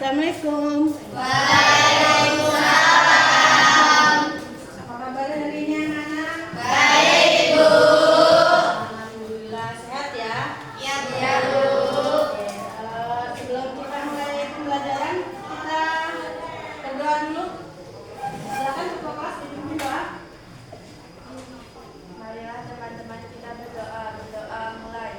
Assalamualaikum. Waalaikumsalam. Apa kabar hari ini anak-anak? Baik, Ibu. Alhamdulillah sehat ya. Ya, Bu. Oke, sebelum kita mulai pembelajaran, kita berdoa dulu. Silakan ketua kelas dipimpin doa. Marilah teman-teman kita berdoa mulai.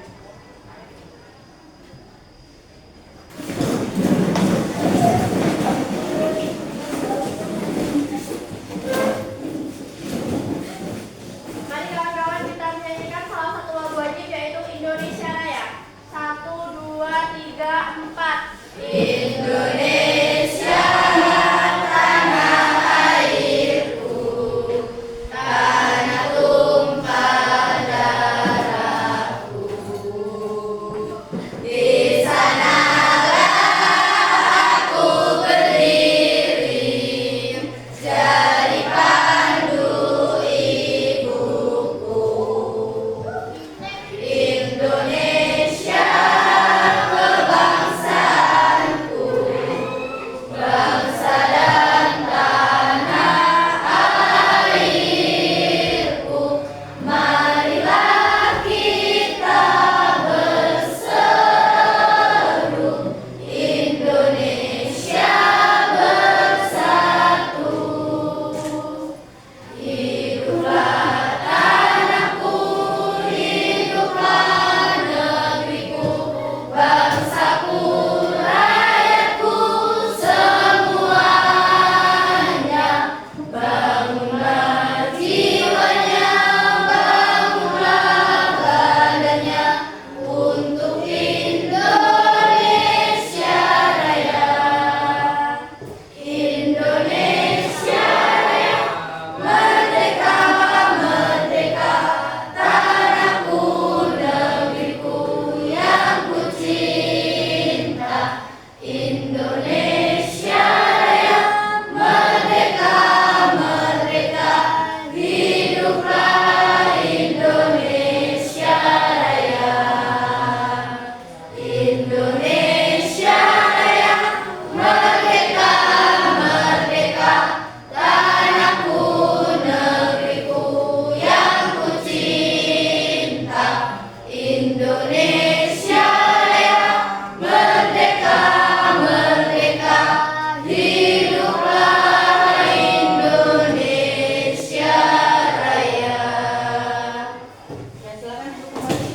Mari kawan-kawan kita menyanyikan salah satu lagu wajib yaitu Indonesia Raya. 1, 2, 3, 4. Indonesia tanah airku, tanah tumpah darahku. Di sanalah aku berdiri, jadi pandu ibuku. Indonesia kebangsaanku, bangsa dan tanah airku. Marilah kita berseru, Indonesia bersatu. Hiduplah tanahku, hiduplah negeriku, bangsaku, rakyatku semuanya. Bangunlah jiwanya, bangunlah badannya untuk Indonesia Raya. Indonesia Raya, merdeka, merdeka, tanahku, negeriku yang ku cinta. Indonesia Raya, merdeka, merdeka, hiduplah Indonesia Raya. Indonesia Raya, merdeka, merdeka, tanahku, negeriku yang ku cinta. Indonesia Raya, merdeka, merdeka, hiduplah Indonesia Raya. Ya, silakan duduk kembali.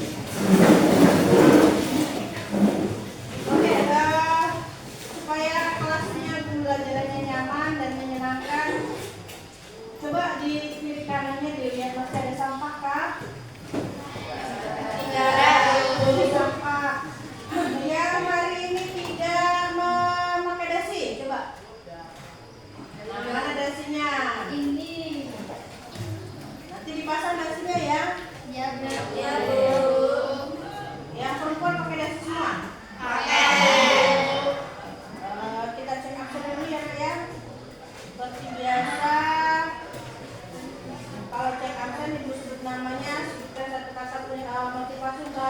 Oke, supaya kelasnya pembelajarannya nyaman dan menyenangkan, coba di kiri kanannya dilihat masih ada sampah kah? Tidak ada sampah. Yang hari ini tidak memakai dasi, coba. Mana dasinya? Ini Nanti dipasang dasinya ya. ya, Bu. Yang perempuan pakai dasi semua. Pakai. Kita cek absen dulu ya Kak ya. Seperti biasa, kalau cek absen ibu sebut namanya, sebutkan satu kata motivasi untuk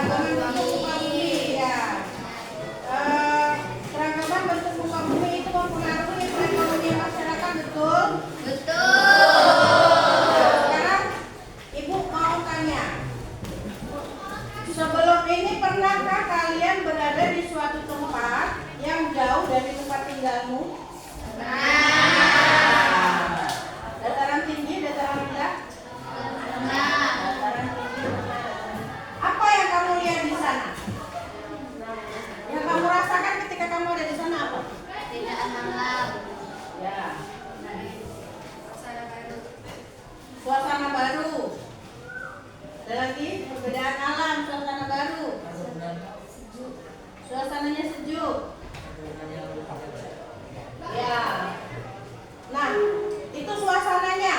keragaman bentuk muka bumi ya. Keragaman bentuk muka bumi itu mempengaruhi perekonomian masyarakat, betul? Sekarang Ibu mau tanya, sebelum ini pernahkah kalian berada di suatu tempat yang jauh dari tempat tinggalmu? Dataran tinggi, dataran rendah? Dataran tinggi. Apa yang kamu lihat di sana? Yang kamu rasakan ketika kamu ada di sana apa? Tidak alam. Ya. Suasana baru. Ada lagi perbedaan alam, suasana baru. Suasananya sejuk. Ya. Nah, itu suasananya.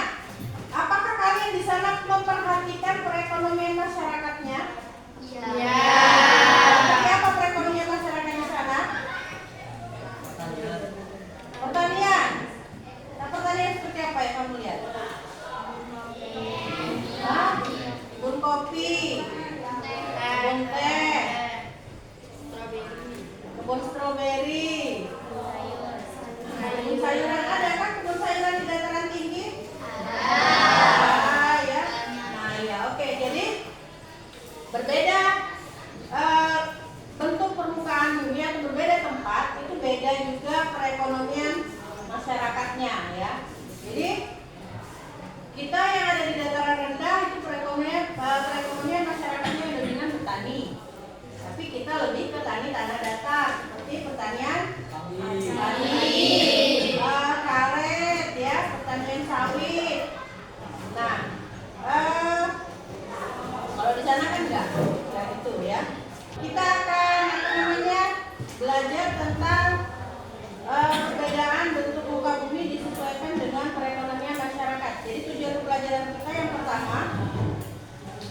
Apakah kalian di sana memperhatikan perekonomian masyarakatnya? Iya. Seperti apa perekonomian masyarakat di sana? Pertanian. Nah, pertanian seperti apa yang kamu lihat? Hah? Kebun kopi, kebun teh, kebun stroberi, kebun sayuran. Ada kan kebun sayuran di dataran tinggi? Ada ya. Nah ya, oke. Jadi berbeda bentuk permukaan bumi atau berbeda tempat itu beda juga perekonomian masyarakatnya ya. Jadi kita yang ada di dataran rendah itu perekonomian masyarakatnya yang dominan petani. Tapi kita lebih ke tani tanah datar seperti pertanian padi, karet ya, pertanian sawit. Nah, kalau di sana kan enggak gitu ya. Kita akan belajar tentang perbedaan bentuk muka bumi disesuaikan dengan perekonomian masyarakat. Jadi tujuan pelajaran kita yang pertama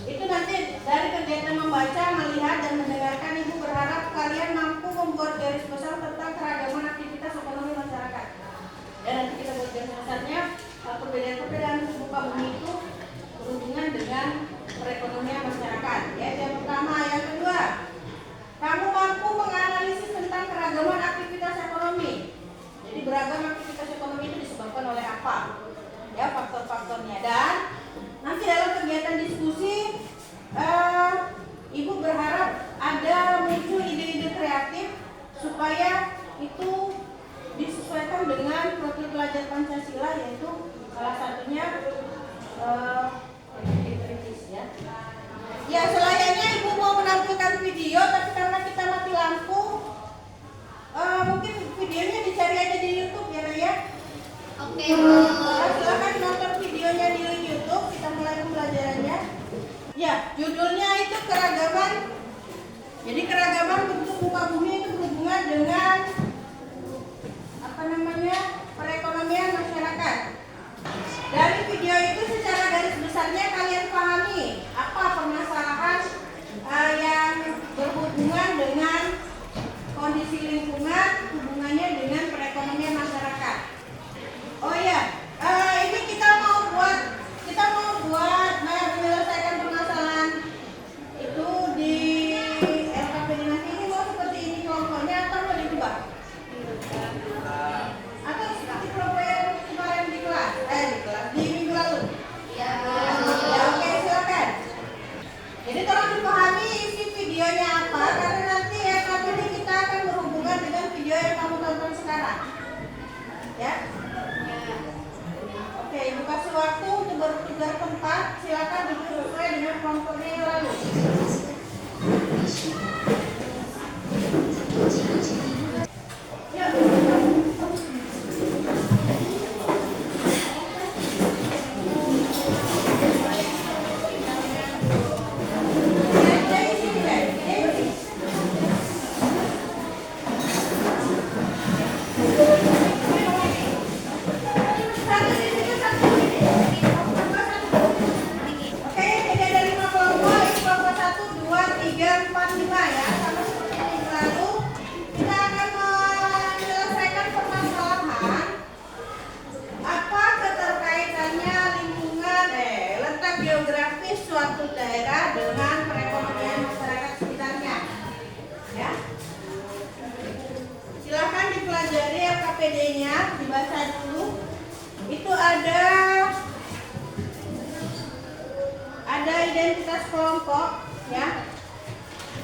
itu nanti dari kegiatan membaca, melihat, dan mendengarkan, Ibu berharap kalian mampu membuat garis besar tentang keragaman aktivitas ekonomi masyarakat. Dan nanti kita buat garis besarnya perbedaan-perbedaan muka bumi itu berhubungan dengan perekonomian masyarakat. Ya, yang pertama. Yang kedua, kamu mampu menganalisis tentang keragaman aktivitas ekonomi. Jadi beragam aktivitas ekonomi itu disebabkan oleh apa? Ya, faktor-faktornya. Dan nanti dalam kegiatan diskusi, Ibu berharap ada muncul ide-ide kreatif supaya itu disesuaikan dengan profil pelajar Pancasila, yaitu salah satunya kritis ya. Ya, selayaknya Ibu mau menampilkan video, tapi karena kita mati lampu, mungkin videonya dicari aja di YouTube ya, ya. Oke, Silakan nonton videonya di YouTube. Kita mulai pembelajarannya. Ya, judulnya itu keragaman. Jadi keragaman bentuk muka bumi itu berhubungan dengan perekonomian masyarakat. Dari video itu secara garis besarnya kalian pahami apa permasalahan yang berhubungan dengan kondisi lingkungan, hubungannya dengan perekonomian masyarakat. Oh ya, ini kita mau buat menyelesaikan permasalahan itu di LKPD nanti. Ini mau seperti ini kelompoknya atau mau diubah? Atau seperti kelompok yang kemarin di kelas, di minggu lalu? Ya, oke, silakan. Jadi tolong dipahami isi videonya apa, karena nanti LKPD kita akan berhubungan dengan video yang kamu tonton sekarang. Ya. Oke, Ibu kasih waktu untuk bertukar tempat. Silakan duduk sesuai dengan kelompoknya yang lalu. Geografis suatu daerah dengan perekonomian masyarakat KPD-nya dibaca dulu. Itu ada identitas kelompok, ya.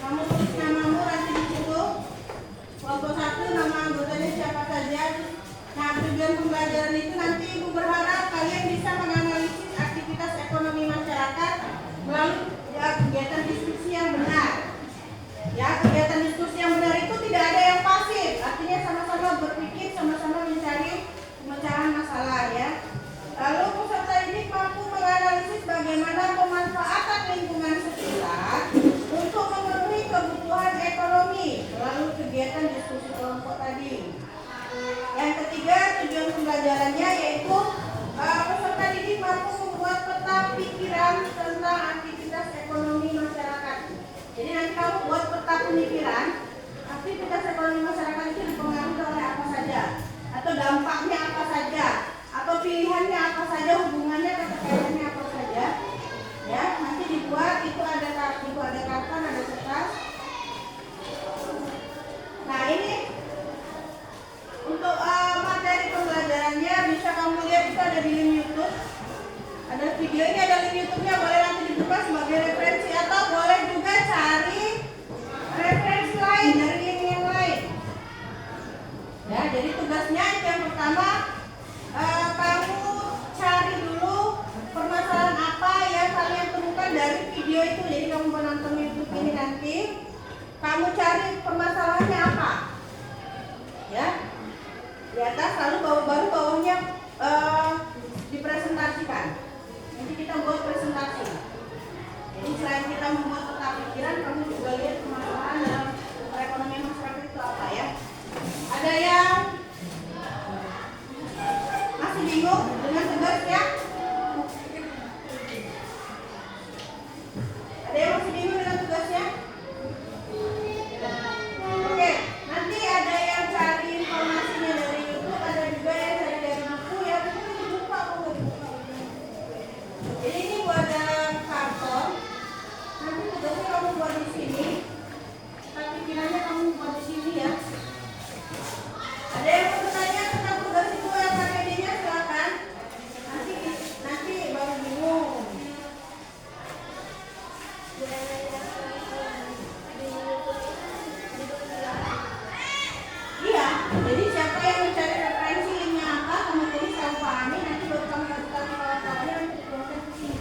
Kamu tulis namamu nanti di situ. Kelompok 1 nama anggotanya siapa saja. Nah, tujuan pembelajaran itu nanti Ibu berharap kalian bisa menganalisis aktivitas ekonomi masyarakat melalui kegiatan diskusi yang benar. Ya, kegiatan diskusi yang benar itu tidak ada yang pasif, artinya sama-sama berpikir, sama-sama mencari pemecahan masalah, ya. Lalu peserta didik mampu menganalisis bagaimana pemanfaatan lingkungan sekitar untuk memenuhi kebutuhan ekonomi melalui kegiatan diskusi kelompok tadi. Yang ketiga, tujuan pembelajarannya yaitu peserta didik mampu membuat peta pikiran tentang aktivitas ekonomi masyarakat. Jadi nanti kamu buat peta pemikiran aktivitas ekonomi masyarakat itu dipengaruhi oleh apa saja, atau dampaknya apa saja, atau pilihannya apa saja, hubungannya, keterkaitannya apa saja. Ya, nanti dibuat itu ada karton, ada kertas. Nah, ini untuk materi pembelajarannya bisa kamu lihat, itu ada di link YouTube. Ada video ini, ada link YouTube-nya, boleh nanti dibuka sebagai referensi atau boleh juga cari referensi lain dari link yang lain. Ya, jadi tugasnya itu yang pertama, kamu cari dulu permasalahan apa yang kalian temukan dari video itu. Jadi kamu menonton YouTube ini nanti, kamu cari permasalahannya apa, ya. Di atas, lalu baru bawahnya dipresentasikan. Nanti kita buat presentasi. Jadi selain kita membuat peta pikiran, kamu juga lihat permasalahan dalam perekonomian masyarakat itu apa, ya. Ada yang masih bingung dengan tugasnya? Ada yang masih bingung dengan tugasnya? Oke, nanti ada yang cari informasinya dari YouTube, ada juga yang cari dari buku, ya. Buku lupa aku. Jadi ini buat karton. Nanti tugasnya kamu buat di sini. Tapi pikirannya kamu buat di sini, ya. Ada yang mau bertanya tentang tugas itu yang KPD-nya, silakan. Nanti baru bingung. Iya, jadi siapa yang mencari referensi linknya apa, kamu tulis, kamu pahami, nanti baru kamu kasih tahu kawan-kawannya untuk diproses ke sini.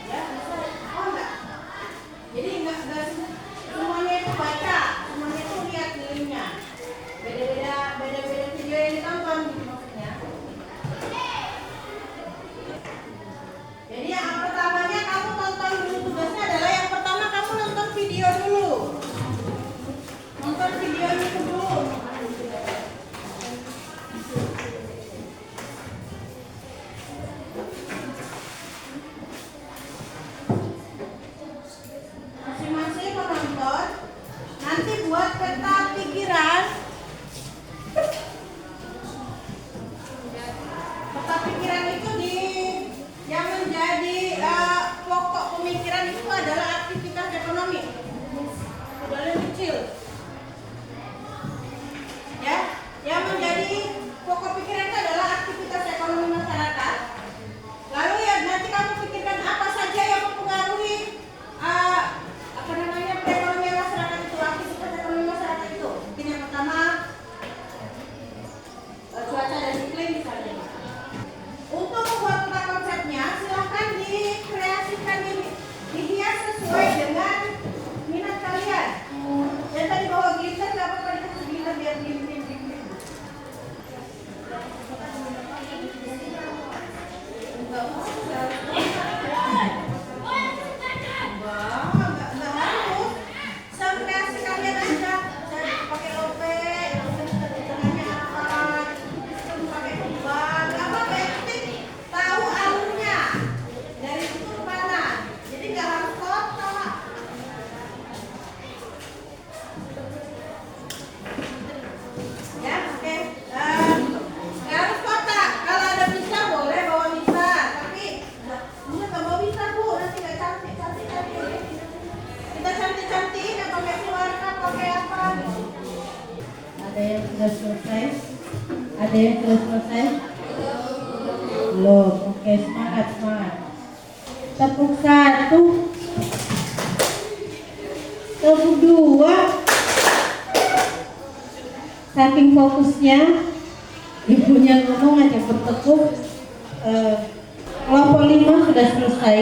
Ya, bisa. Oh enggak. Jadi enggak semuanya itu baca, semuanya itu lihat di linknya. Beda-beda video yang ditonton gitu maksudnya. Jadi yang pertamanya kamu tonton dulu, tugasnya adalah yang pertama kamu nonton video dulu. Nonton video itu dulu. Masing-masing menonton. Nanti buat peta pikiran. Peta pikiran itu yang menjadi pokok pemikiran itu adalah aktivitas ekonomi. Udah lebih kecil. Ya, yang menjadi pokok pikiran itu adalah aktivitas ekonomi masyarakat. Lalu ya nanti kamu pikirkan apa saja yang mempengaruhi perekonomian masyarakat itu, aktivitas ekonomi masyarakat itu. Mungkin yang pertama cuaca dan iklim misalnya. Untuk membuat peta konsepnya, silahkan dikreasikan, dihias sesuai dengan minat kalian. Dan Ada yang sudah selesai? Belum. Oke, semangat. Tepuk 1, tepuk 2. Saking fokusnya, ibunya ngomong aja bertepuk. Kelompok 5 sudah selesai.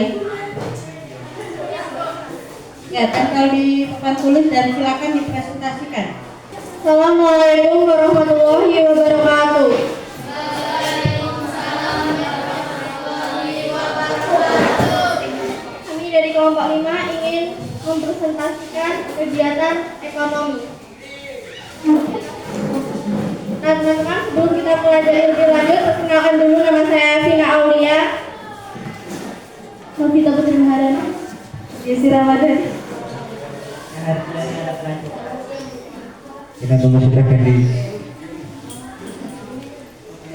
Ya, tempel di papan tulis dan silakan dipresentasikan. Assalamualaikum warahmatullahi wabarakatuh. Kami dari kelompok 5 ingin mempresentasikan kegiatan ekonomi. Nah teman-teman, sebelum kita pelajari lebih lanjut, perkenalkan dulu, nama saya Vina Aulia. Novita Putri Maharani. Yesi Ramadan. Kita tunggu sudah Candy.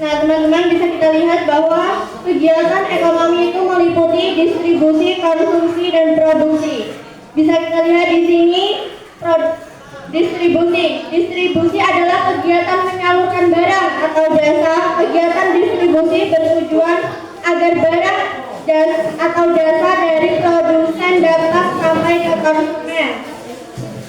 Nah teman-teman, bisa kita lihat bahwa kegiatan ekonomi itu meliputi distribusi, konsumsi, dan produksi. Bisa kita lihat di sini distribusi adalah kegiatan menyalurkan barang atau jasa. Kegiatan distribusi bertujuan agar barang atau jasa dari produsen dapat sampai ke konsumen.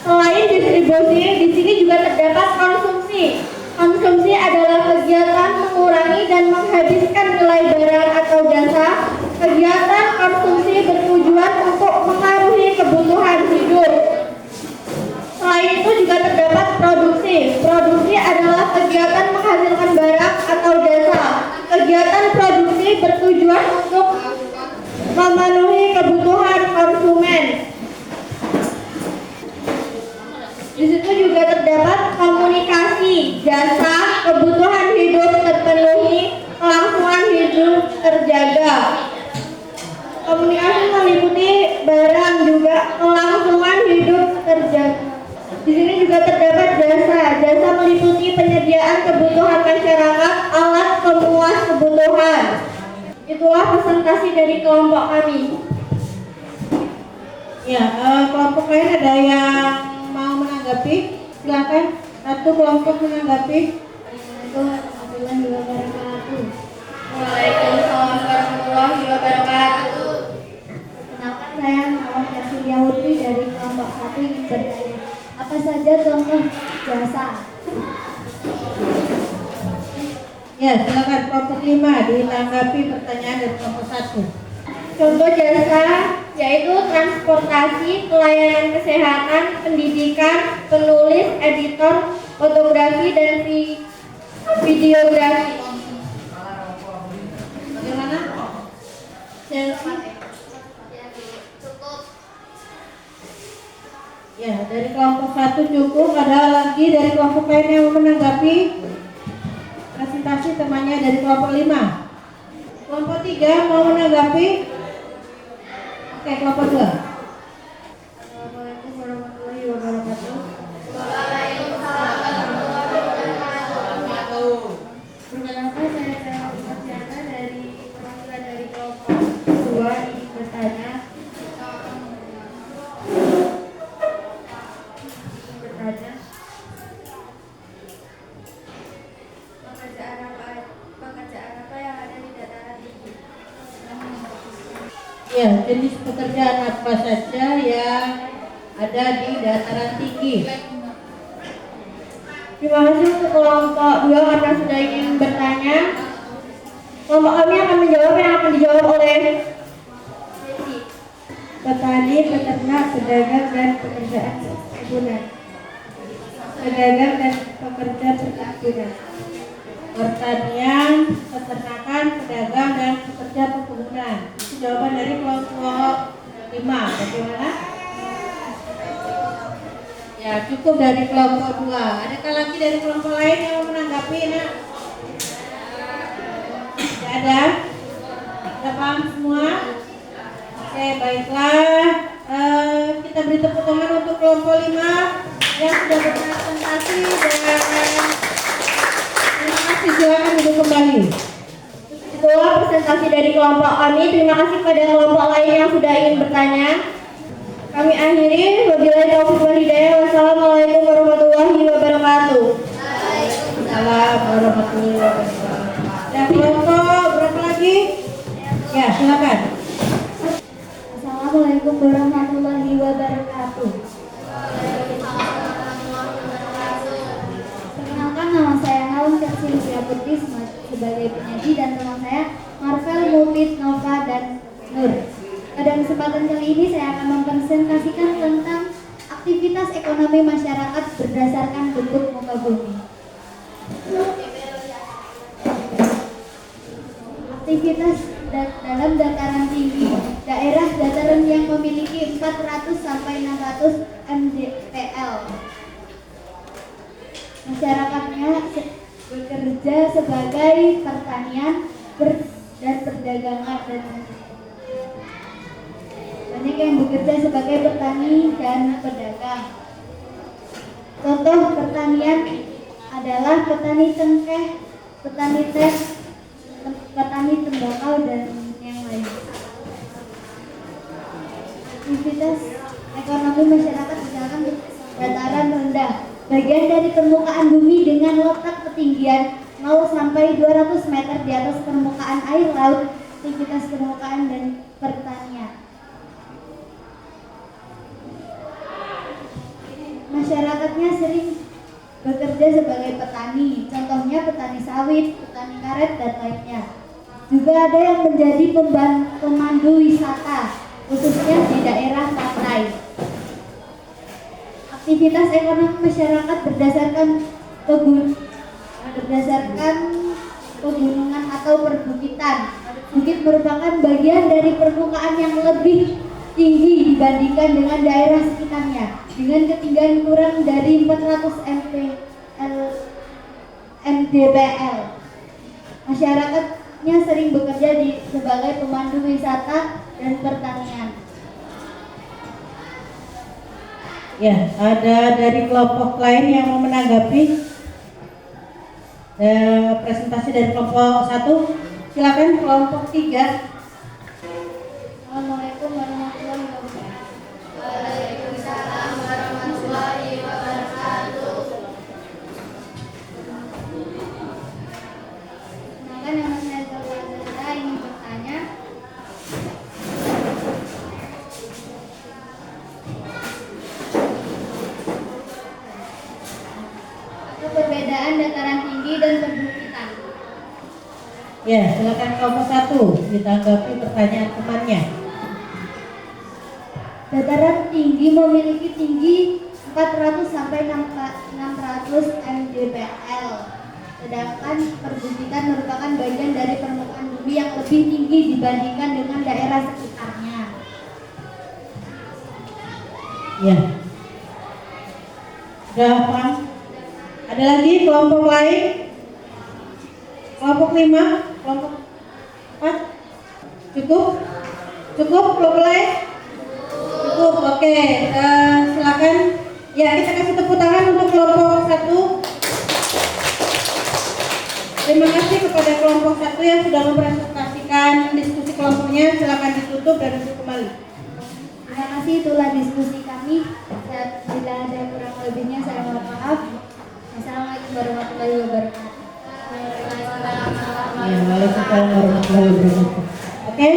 Selain distribusi, di sini juga terdapat konsumsi. Konsumsi adalah kegiatan mengurangi dan menghabiskan nilai barang atau jasa. Kegiatan konsumsi bertujuan untuk mengaruhi kebutuhan hidup. Selain itu juga terdapat produksi. Produksi adalah kegiatan menghasilkan barang atau jasa. Kegiatan produksi bertujuan untuk memenuhi kebutuhan konsumen. Di situ juga terdapat komunikasi, jasa, kebutuhan hidup terpenuhi, kelangsungan hidup terjaga. Komunikasi meliputi barang juga kelangsungan hidup terjaga. Di sini juga terdapat jasa. Jasa meliputi penyediaan kebutuhan masyarakat, alat pemuas kebutuhan. Itulah presentasi dari kelompok kami. Ya, kelompok lain ada yang mau menanggapi? Silakan. Satu kelompok menanggapi. Assalamualaikum warahmatullahi wabarakatuh. Waalaikumsalam warahmatullahi wabarakatuh. Kenalkan, saya Muhammad Yasir Yahudi dari kelompok 1 ingin bertanya, apa saja contoh jasa? Ya, silakan kelompok 5 ditanggapi pertanyaan dari kelompok 1. Contoh jasa yaitu transportasi, pelayanan kesehatan, pendidikan, penulis, editor, fotografi, dan videografi. Bagaimana? Ya, dari kelompok 1 cukup. Ada lagi dari kelompok lain yang mau menanggapi presentasi temannya dari kelompok 5? Kelompok 3 mau menanggapi? Oke, kelompok 2. Assalamualaikum warahmatullahi wabarakatuh. Perkenalkan, saya Sarah Marciana dari perwakilan dari kelompok 2 ingin bertanya. Pekerjaan apa yang ada di dataran tinggi? Ya, jenis pekerjaan apa saja yang ada di dataran tinggi? Terima kasih untuk kelompok 2 karena sudah ingin bertanya. Kelompok kami akan menjawab yang akan dijawab oleh Petani, peternak, pedagang, dan pekerjaan perkebunan. Pedagang dan pekerja perkebunan. Pertanian, peternakan, pedagang, dan pekerja perkebunan. Itu jawaban dari kelompok 5. Bagaimana? Ya, cukup dari kelompok 2. Adakah lagi dari kelompok lain yang mau menanggapi, Nak? Tidak ada? Sudah paham semua? Oke, baiklah. Kita beri tepuk tangan untuk kelompok 5 yang sudah berpresentasi, dan terima kasih. Silakan duduk kembali. Itulah presentasi dari kelompok kami. Terima kasih kepada kelompok lain yang sudah ingin bertanya. Kami akhiri. Wabillahi taufiq wal hidayah. Wassalamualaikum warahmatullahi wabarakatuh. Waalaikumsalam. Waalaikumsalam warahmatullahi wabarakatuh. Dan kelompok berapa lagi? Ya, silakan. Assalamualaikum warahmatullahi wabarakatuh. Perkenalkan, nama saya Naum Silvia Putri sebagai penyaji dan teman saya Marvel, Mufid, Nova, dan Nur. Pada kesempatan kali ini saya akan mempresentasikan tentang aktivitas ekonomi masyarakat berdasarkan bentuk muka bumi. Aktivitas dalam dataran tinggi, daerah dataran yang memiliki 400 sampai 600 mdpl. Masyarakatnya bekerja sebagai pertanian dan perdagangan dan banyak yang bekerja sebagai petani dan pedagang. Contoh pertanian adalah petani cengkeh, petani teh, petani tembakau dan yang lain. Aktivitas ekonomi masyarakat misalkan dataran rendah, bagian dari permukaan bumi dengan letak ketinggian 0 sampai 200 meter di atas permukaan air laut, aktivitas permukaan dan pertanian. Masyarakatnya sering bekerja sebagai petani, contohnya petani sawit, petani karet, dan lainnya. Juga ada yang menjadi pemandu wisata, khususnya di daerah pantai. Aktivitas ekonomi masyarakat berdasarkan pegunungan atau perbukitan. Bukit merupakan bagian dari permukaan yang lebih tinggi dibandingkan dengan daerah sekitarnya, dengan ketinggian kurang dari 400 mdpl. Masyarakatnya sering bekerja sebagai pemandu wisata dan pertanian. Ya, ada dari kelompok lain yang mau menanggapi presentasi dari kelompok 1. Silakan kelompok 3. Assalamualaikum warahmatullahi wabarakatuh. Waalaikumsalam warahmatullahi wabarakatuh. Kenalkan, nama saya Zahra, ingin bertanya. Apa perbedaan dataran tinggi dan perbukitan? Ya, silakan kelompok 1 ditanggapi pertanyaan temannya. Dataran tinggi memiliki tinggi 400 sampai 600 mdpl. Sedangkan perbukitan merupakan bagian dari permukaan bumi yang lebih tinggi dibandingkan dengan daerah sekitarnya. Ya. Sudah paham? Ada lagi kelompok lain? Kelompok 5, kelompok 4. Cukup? Cukup kelompok lain? Cukup, oke. Silakan. Ya, kita kasih tepuk tangan untuk kelompok 1. Terima kasih kepada kelompok 1 yang sudah mempresentasikan diskusi kelompoknya. Silakan ditutup dan duduk kembali. Terima kasih, itulah diskusi kami. Bila ada kurang lebihnya saya mohon maaf. Assalamualaikum warahmatullahi wabarakatuh. Ya, waalaikumsalam warahmatullahi wabarakatuh. Oke,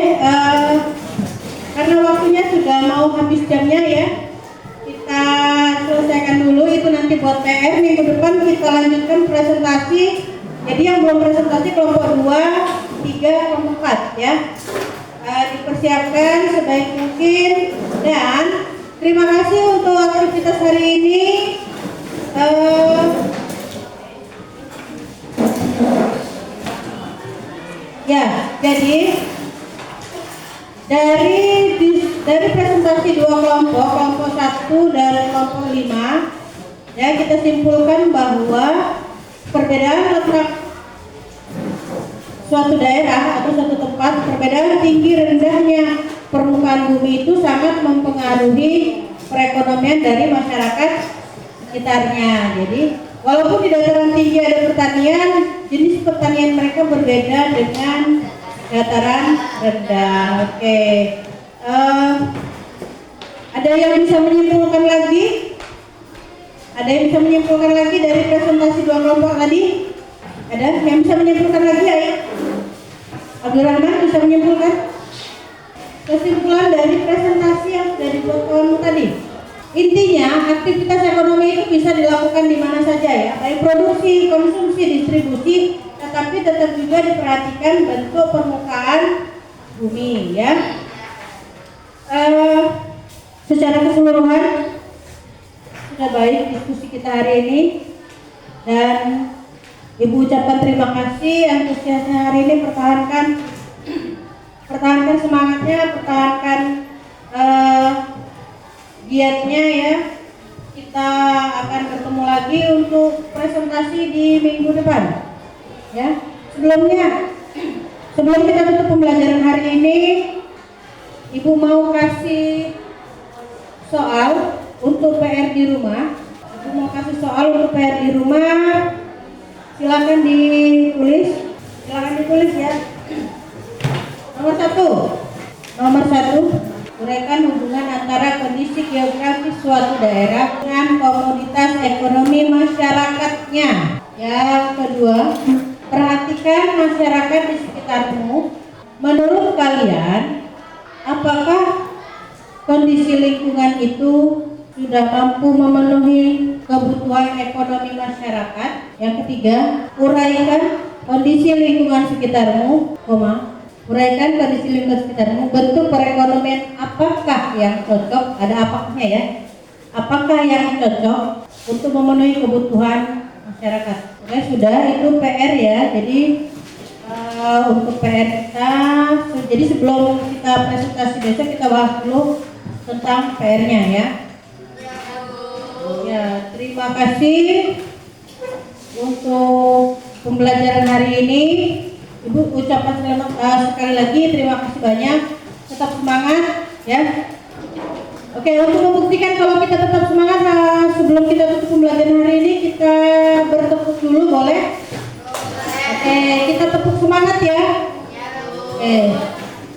karena waktunya sudah mau habis jamnya ya, kita selesaikan dulu itu nanti buat PR. Minggu depan kita lanjutkan presentasi. Jadi yang belum presentasi kelompok 2, 3, kelompok 4 ya. Dipersiapkan sebaik mungkin dan terima kasih untuk aktivitas hari ini. Ya, jadi dari presentasi dua kelompok, kelompok 1 dan kelompok 5, ya kita simpulkan bahwa perbedaan letak suatu daerah atau suatu tempat, perbedaan tinggi rendahnya permukaan bumi itu sangat mempengaruhi perekonomian dari masyarakat sekitarnya. Jadi walaupun di dataran tinggi ada pertanian, jenis pertanian mereka berbeda dengan dataran rendah. Oke. Ada yang bisa menyimpulkan lagi? Ada yang bisa menyimpulkan lagi dari presentasi dua kelompok tadi? Ada yang bisa menyimpulkan lagi ya? Abdurrahman bisa menyimpulkan kesimpulan dari presentasi yang sudah dibuat kamu tadi. Intinya aktivitas ekonomi itu bisa dilakukan di mana saja ya, baik produksi, konsumsi, distribusi, tetapi tetap juga diperhatikan bentuk permukaan bumi ya. Secara keseluruhan sudah baik diskusi kita hari ini, dan Ibu ucapkan terima kasih antusiasnya hari ini. Pertahankan semangatnya, pertahankan giatnya ya. Kita akan bertemu lagi untuk presentasi di minggu depan ya. Sebelum kita tutup pembelajaran hari ini, Ibu mau kasih soal untuk PR di rumah. Silakan ditulis ya. Nomor satu, uraikan hubungan antara kondisi geografis suatu daerah dengan komoditas ekonomi masyarakatnya. Yang kedua, perhatikan masyarakat di sekitarmu. Menurut kalian, apakah kondisi lingkungan itu sudah mampu memenuhi kebutuhan ekonomi masyarakat? Yang ketiga, uraikan kondisi lingkungan sekitarmu, bentuk perekonomian apakah yang cocok, ada apakahnya ya, apakah yang cocok untuk memenuhi kebutuhan masyarakat. Oke, sudah, itu PR ya. Jadi untuk PR kita, jadi sebelum kita presentasi besok kita bahas dulu tentang PR-nya ya. Ya, terima kasih untuk pembelajaran hari ini. Ibu ucapkan sekali lagi terima kasih banyak. Tetap semangat ya. Oke, untuk membuktikan kalau kita tetap semangat, sebelum kita tutup pembelajaran hari ini, kita bertepuk dulu boleh? Oke, kita tepuk semangat ya. Oke,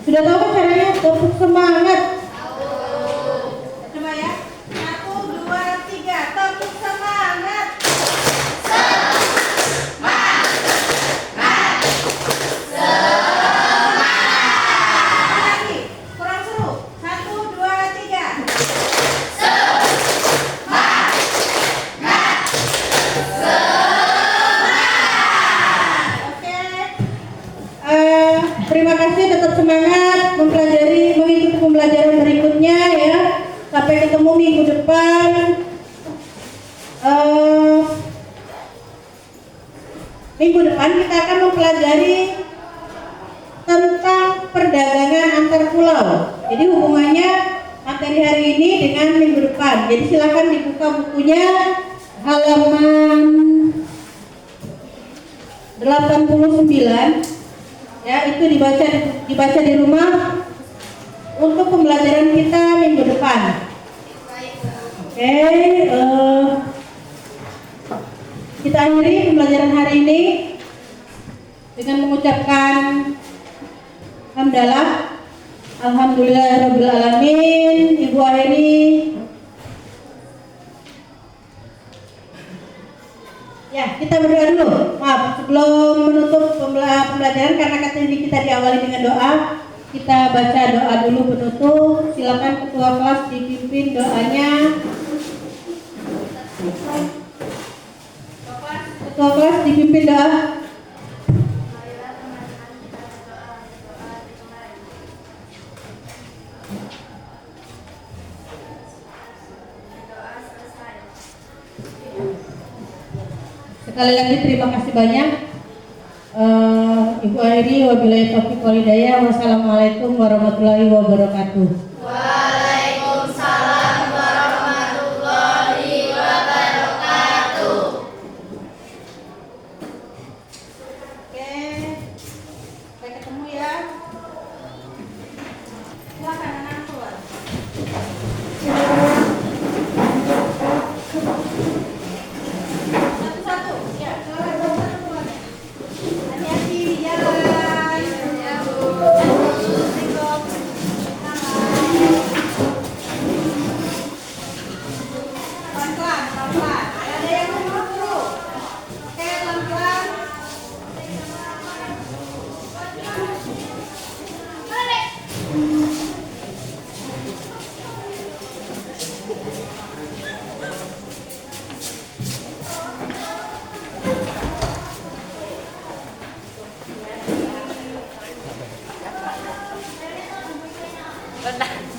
sudah tahu kan caranya tepuk semangat? Coba ya, 1, 2, 3, tepuk semangat. Lagi, kurang seru. 1, 2, 3. Terima kasih, tetap semangat mengikuti pembelajaran berikutnya ya. Sampai ketemu minggu depan. Minggu depan kita akan mempelajari tentang perdagangan antar pulau. Jadi hubungannya materi hari ini dengan minggu depan. Jadi silakan dibuka bukunya halaman 89. Ya, itu dibaca di rumah untuk pembelajaran kita minggu depan. Oke, kita akhiri pembelajaran hari ini dengan mengucapkan hamdalah, alhamdulillahirabbil alamin. Ibu akhiri. Ya, kita berdoa dulu. Maaf, sebelum menutup pembelajaran, karena katanya kita diawali dengan doa, kita baca doa dulu penutup. Silakan ketua kelas dipimpin doanya. Ketua kelas dipimpin doa. Sekali lagi terima kasih banyak. Ibu akhiri, wabillahi taufiq wal hidayah. Wassalamualaikum warahmatullahi wabarakatuh. Waalaikumsalam warahmatullahi wabarakatuh. Oke, sampai ketemu ya. Silakan anak keluar. Satu-satu, ya, silakan keluar. Hati-hati di jalan. Assalamualaikum. Bentar.